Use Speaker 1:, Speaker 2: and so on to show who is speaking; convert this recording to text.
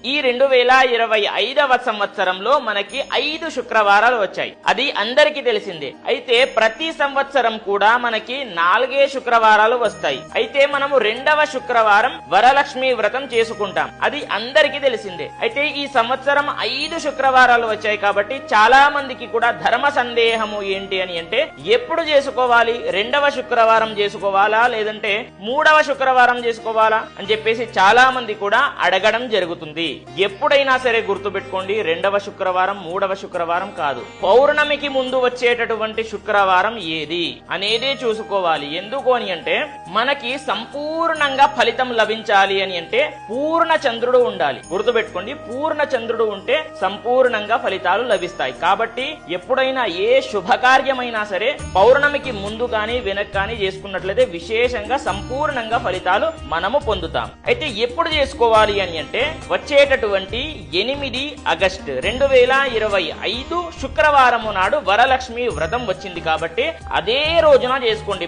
Speaker 1: ఈ 2025వ సంవత్సరంలో మనకి 5 శుక్రవారాలు వచ్చాయి. అది అందరికీ తెలిసిందే. అయితే ప్రతి సంవత్సరం కూడా మనకి 4 శుక్రవారాలు వస్తాయి. అయితే మనము 2వ శుక్రవారం వరలక్ష్మి వ్రతం చేసుకుంటాం. అది అందరికీ తెలిసిందే. అయితే ఈ సంవత్సరం 5 శుక్రవారాలు వచ్చాయి కాబట్టి చాలా మందికి కూడా ధర్మ సందేహము ఏంటి అని అంటే ఎప్పుడు చేసుకోవాలి? 2వ శుక్రవారం చేసుకోవాలా లేదంటే 3వ శుక్రవారం చేసుకోవాలా అని చెప్పేసి చాలా మంది కూడా అడగడం జరుగుతుంది. ఎప్పుడైనా సరే గుర్తుపెట్టుకోండి, 2వ శుక్రవారం 3వ శుక్రవారం కాదు, పౌర్ణమికి ముందు వచ్చేటటువంటి శుక్రవారం ఏది అనేది చూసుకోవాలి. ఎందుకు అని అంటే మనకి సంపూర్ణంగా ఫలితం లభించాలి అని అంటే పూర్ణ చంద్రుడు ఉండాలి. గుర్తుపెట్టుకోండి, పూర్ణ చంద్రుడు ఉంటే సంపూర్ణంగా ఫలితాలు లభిస్తాయి. కాబట్టి ఎప్పుడైనా ఏ శుభకార్యమైనా సరే పౌర్ణమికి ముందు కానీ వెనక్ కానీ చేసుకున్నట్లయితే విశేషంగా సంపూర్ణంగా ఫలితాలు మనము పొందుతాం. అయితే ఎప్పుడు చేసుకోవాలి అని అంటే వచ్చేటటువంటి 8 ఆగస్టు 2025 శుక్రవారము నాడు వరలక్ష్మి వ్రతం వచ్చింది కాబట్టి అదే రోజున చేసుకోండి.